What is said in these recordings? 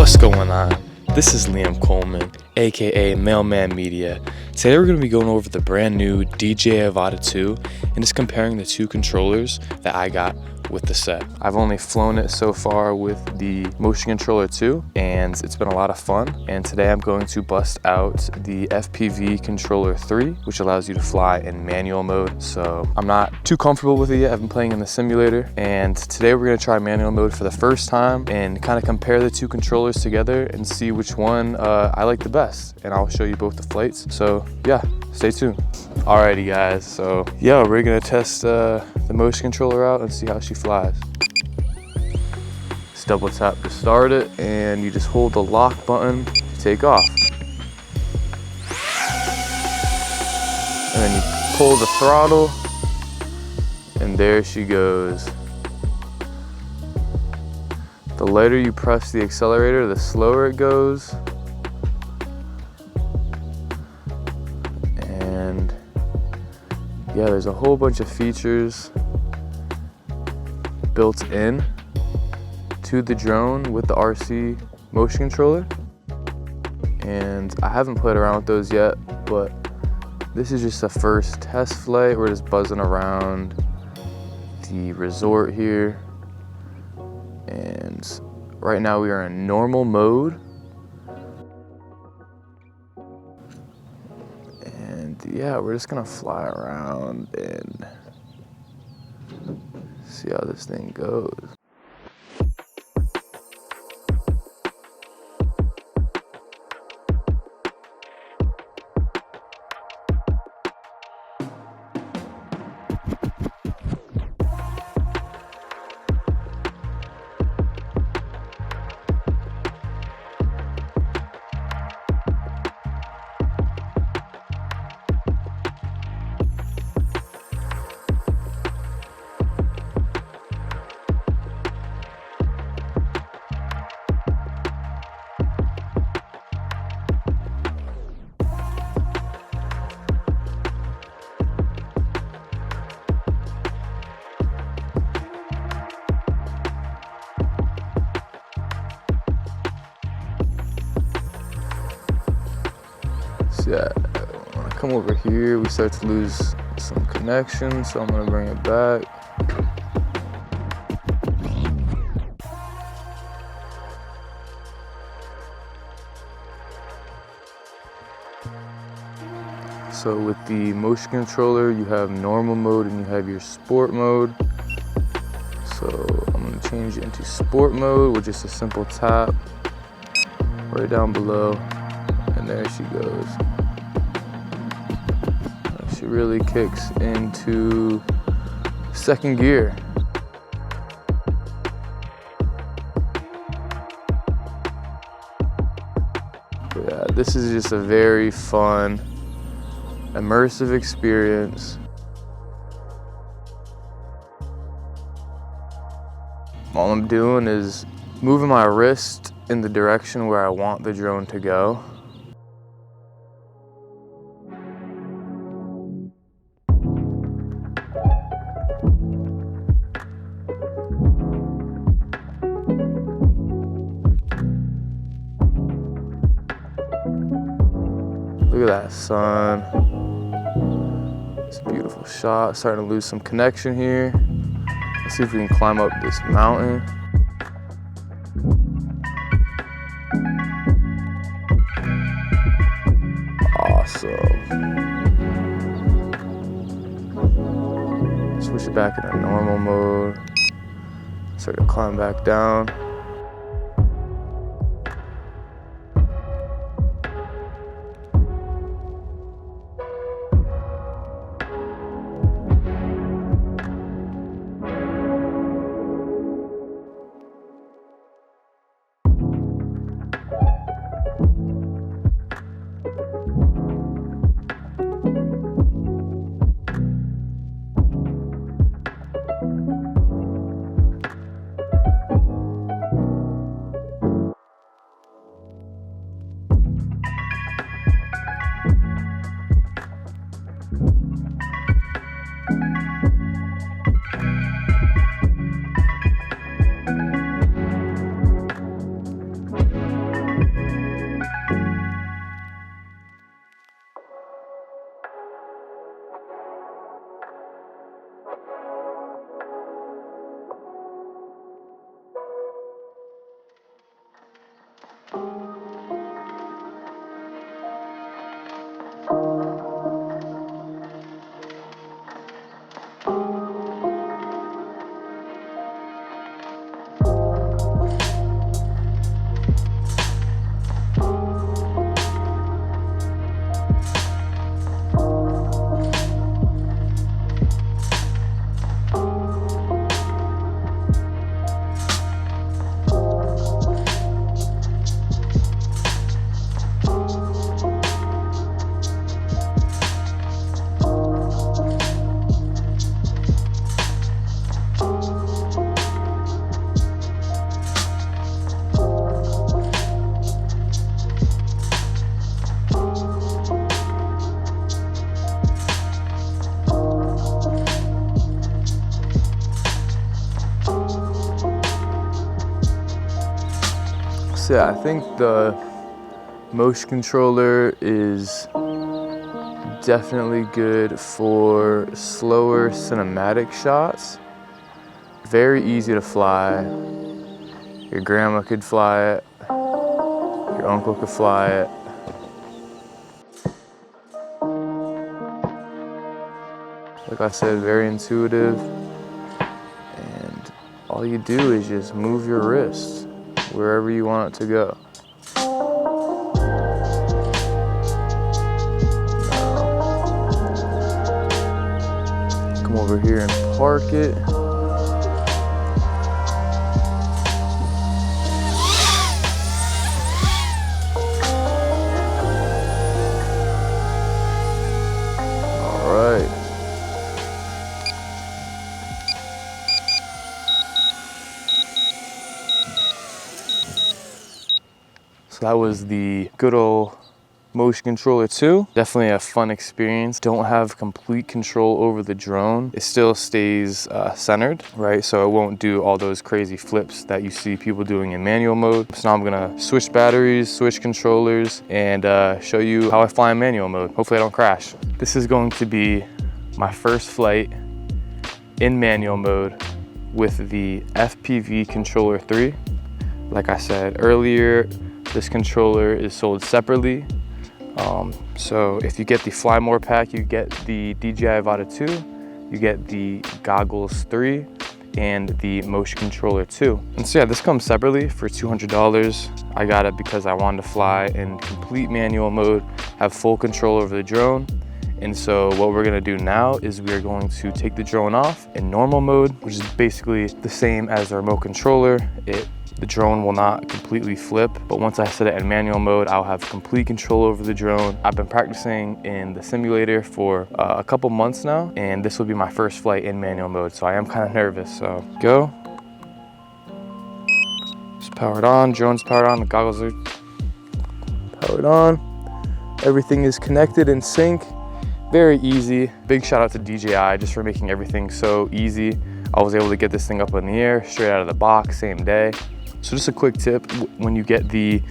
What's going on? This is Liam Coleman, aka Mailman Media. Today we're going to be going over the brand new DJI Avata 2 and just comparing the two controllers that I got with the set. I've only flown it so far with the Motion Controller 2 and it's been a lot of fun. And today I'm going to bust out the FPV Controller 3, which allows you to fly in manual mode. So I'm not too comfortable with it yet. I've been playing in the simulator, and today we're going to try manual mode for the first time and kind of compare the two controllers together and see which one I like the best. And I'll show you both the flights. So yeah, stay tuned. Alrighty guys, so yeah, we're gonna test the motion controller out and see how she flies. Just double tap to start it, and you just hold the lock button to take off. And then you pull the throttle, and there she goes. The lighter you press the accelerator, the slower it goes. And yeah, there's a whole bunch of features built in to the drone with the RC motion controller. And I haven't played around with those yet, but this is just a first test flight. We're just buzzing around the resort here. And right now we are in normal mode. And yeah, we're just gonna fly around and see how this thing goes. Yeah, when I come over here, we start to lose some connection, so I'm gonna bring it back. So with the motion controller, you have normal mode and you have your sport mode. So I'm gonna change it into sport mode with just a simple tap right down below, and there she goes. She really kicks into second gear. But yeah, this is just a very fun, immersive experience. All I'm doing is moving my wrist in the direction where I want the drone to go. Look at that sun. It's a beautiful shot. Starting to lose some connection here. Let's see if we can climb up this mountain. Awesome. Switch it back into normal mode. Start to climb back down. So yeah, I think the motion controller is definitely good for slower cinematic shots. Very easy to fly. Your grandma could fly it. Your uncle could fly it. Like I said, very intuitive. And all you do is just move your wrist wherever you want it to go. Come over here and park it. All right. So that was the good old Motion Controller 2. Definitely a fun experience. Don't have complete control over the drone. It still stays centered, right? So it won't do all those crazy flips that you see people doing in manual mode. So now I'm gonna switch batteries, switch controllers, and show you how I fly in manual mode. Hopefully I don't crash. This is going to be my first flight in manual mode with the FPV Controller 3. Like I said earlier, this controller is sold separately. So if you get the Fly More pack, you get the DJI Avata 2, you get the Goggles 3, and the Motion Controller 2. And so yeah, this comes separately for $200. I got it because I wanted to fly in complete manual mode, have full control over the drone. And so what we're gonna do now is we're going to take the drone off in normal mode, which is basically the same as our remote controller. The drone will not completely flip, but once I set it in manual mode, I'll have complete control over the drone. I've been practicing in the simulator for a couple months now, and this will be my first flight in manual mode, so I am kind of nervous. So go. It's powered on, drone's powered on, the goggles are powered on. Everything is connected in sync. Very easy. Big shout out to DJI just for making everything so easy. I was able to get this thing up in the air, straight out of the box, same day. So just a quick tip, when you get the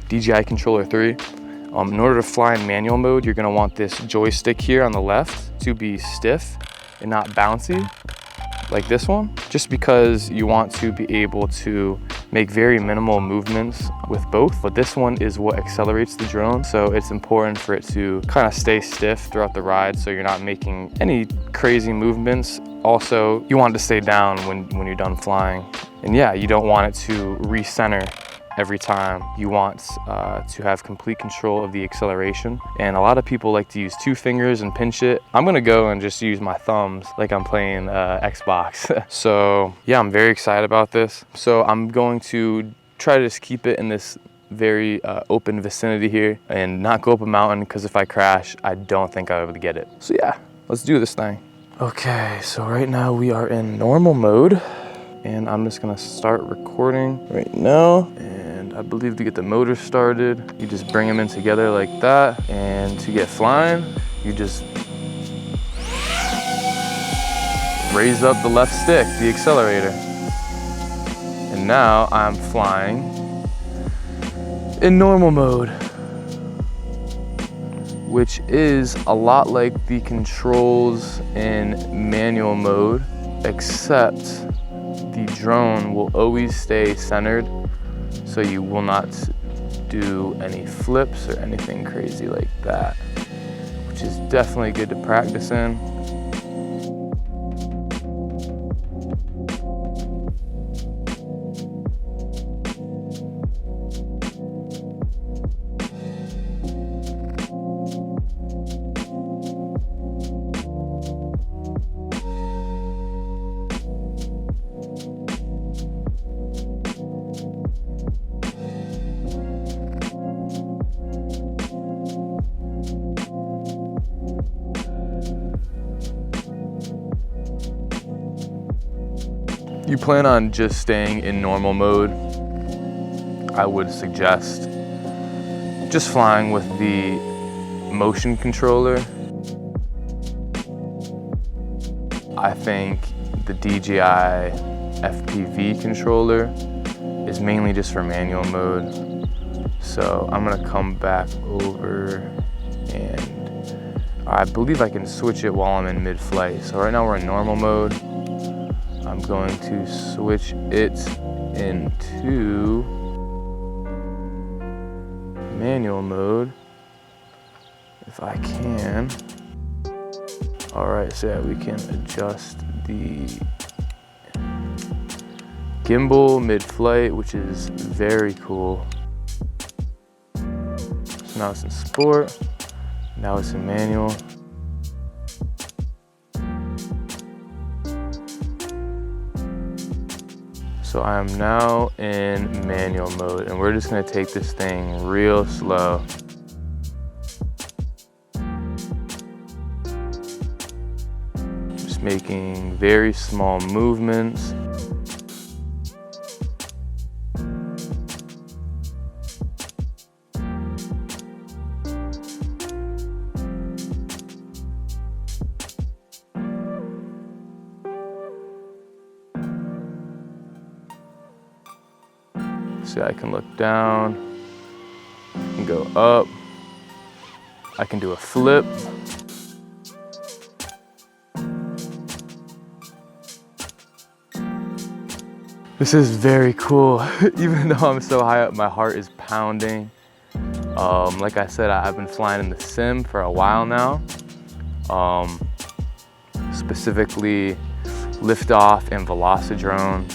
DJI Controller 3, in order to fly in manual mode, you're gonna want this joystick here on the left to be stiff and not bouncy, like this one, just because you want to be able to make very minimal movements with both. But this one is what accelerates the drone, so it's important for it to kind of stay stiff throughout the ride so you're not making any crazy movements. Also, you want it to stay down when you're done flying. And yeah, you don't want it to recenter every time. You want to have complete control of the acceleration. And a lot of people like to use 2 fingers and pinch it. I'm gonna go and just use my thumbs like I'm playing Xbox. So yeah, I'm very excited about this. So I'm going to try to just keep it in this very open vicinity here and not go up a mountain, because if I crash, I don't think I'll be able to get it. So yeah, let's do this thing. Okay, so right now we are in normal mode, and I'm just gonna start recording right now. And I believe to get the motor started, you just bring them in together like that. And to get flying, you just raise up the left stick, the accelerator. And now I'm flying in normal mode, which is a lot like the controls in manual mode, except the drone will always stay centered, so you will not do any flips or anything crazy like that, which is definitely good to practice in. You plan on just staying in normal mode, I would suggest just flying with the motion controller. I think the DJI FPV controller is mainly just for manual mode. So I'm gonna come back over, and I believe I can switch it while I'm in mid-flight. So right now we're in normal mode. I'm going to switch it into manual mode if I can. All right, so yeah, we can adjust the gimbal mid-flight, which is very cool. So now it's in sport, now it's in manual. So I am now in manual mode, and we're just gonna take this thing real slow. Just making very small movements. See, I can look down, I can go up, I can do a flip. This is very cool. Even though I'm so high up, my heart is pounding. Like I said, I've been flying in the sim for a while now. Specifically Liftoff and Velocidrone.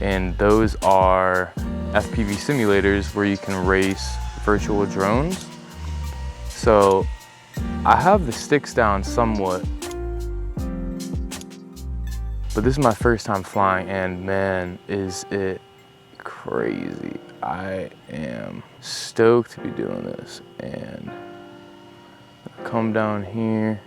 And those are FPV simulators where you can race virtual drones. So I have the sticks down somewhat, but this is my first time flying, and man, is it crazy. I am stoked to be doing this. And come down here.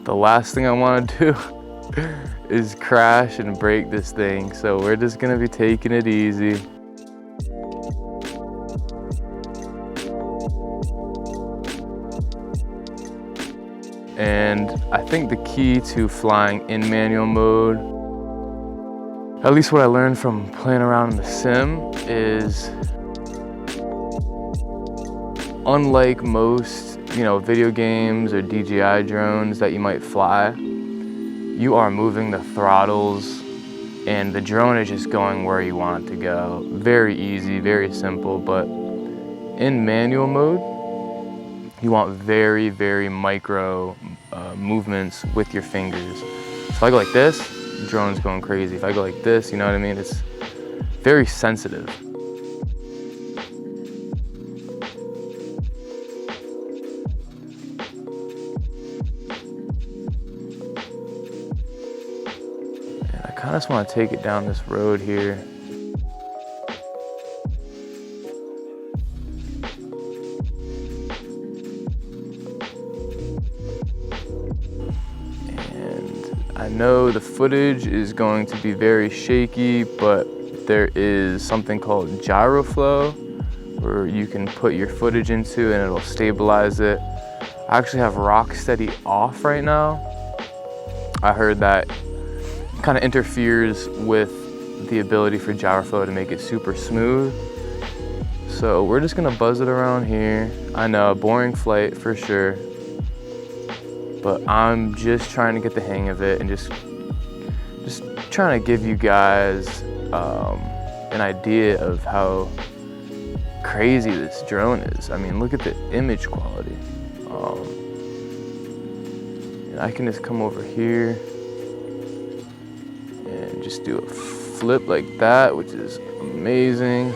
The last thing I want to do is crash and break this thing, so we're just gonna be taking it easy. And I think the key to flying in manual mode, at least what I learned from playing around in the sim, is unlike most video games or DJI drones that you might fly, you are moving the throttles and the drone is just going where you want it to go. Very easy, very simple, but in manual mode, you want very, very micro movements with your fingers. So if I go like this, the drone's going crazy. If I go like this, you know what I mean? It's very sensitive. I just want to take it down this road here. I know the footage is going to be very shaky, but there is something called gyro flow where you can put your footage into and it'll stabilize it. I actually have rock steady off right now. I heard that kind of interferes with the ability for gyro flow to make it super smooth. So we're just gonna buzz it around here. I know, boring flight for sure, but I'm just trying to get the hang of it and just trying to give you guys an idea of how crazy this drone is. I mean, look at the image quality. And I can just come over here and just do a flip like that, which is amazing.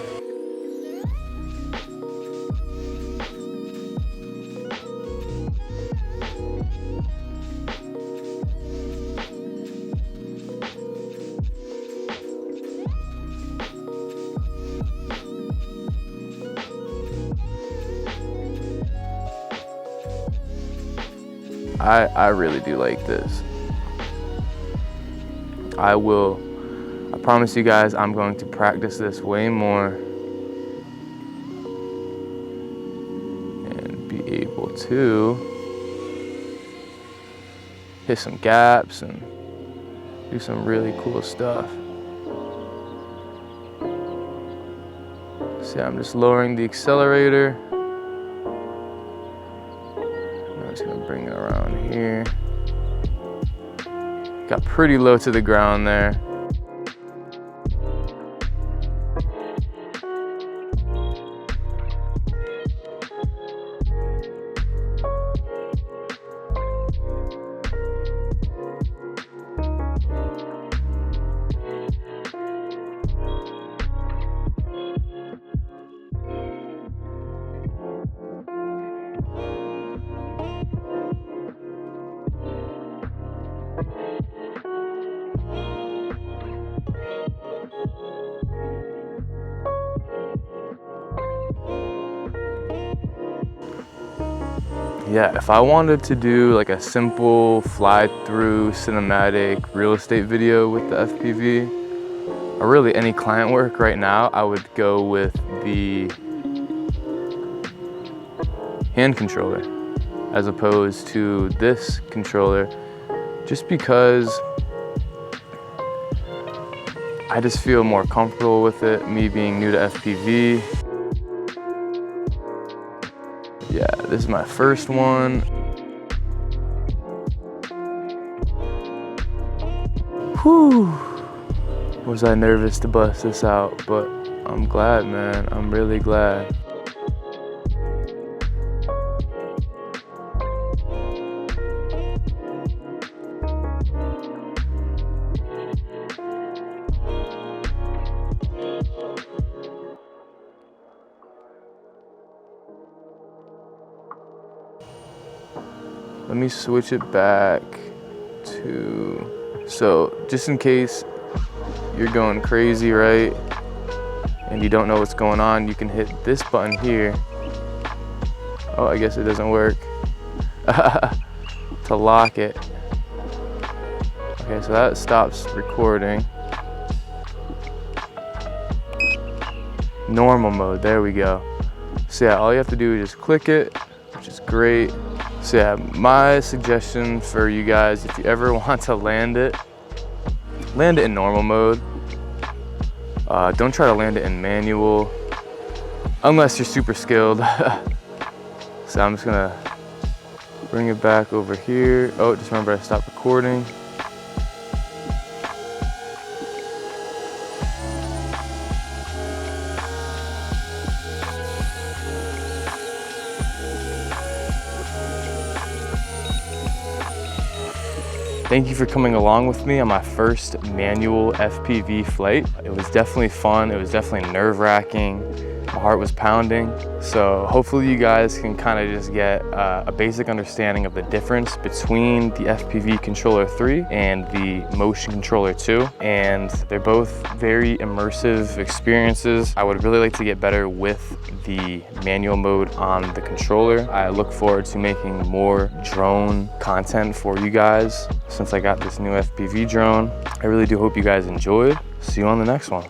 I really do like this. I promise you guys, I'm going to practice this way more and be able to hit some gaps and do some really cool stuff. See, I'm just lowering the accelerator. I'm just gonna bring it around here. Got pretty low to the ground there. Yeah, if I wanted to do like a simple fly-through cinematic real estate video with the FPV, or really any client work right now, I would go with the hand controller as opposed to this controller, just because I just feel more comfortable with it, me being new to FPV. Yeah, this is my first one. Whew. Was I nervous to bust this out, but I'm glad, man. I'm really glad. Let me switch it back to, so just in case you're going crazy, right? And you don't know what's going on, you can hit this button here. Oh, I guess it doesn't work. To lock it. Okay, so that stops recording. Normal mode, there we go. So yeah, all you have to do is just click it, which is great. So yeah, my suggestion for you guys, if you ever want to land it in normal mode. Don't try to land it in manual, unless you're super skilled. So I'm just gonna bring it back over here. Oh, just remember I stopped recording. Thank you for coming along with me on my first manual FPV flight. It was definitely fun. It was definitely nerve-wracking. My heart was pounding. So hopefully you guys can kind of just get a basic understanding of the difference between the FPV Controller 3 and the Motion Controller 2. And they're both very immersive experiences. I would really like to get better with the manual mode on the controller. I look forward to making more drone content for you guys since I got this new FPV drone. I really do hope you guys enjoyed. See you on the next one.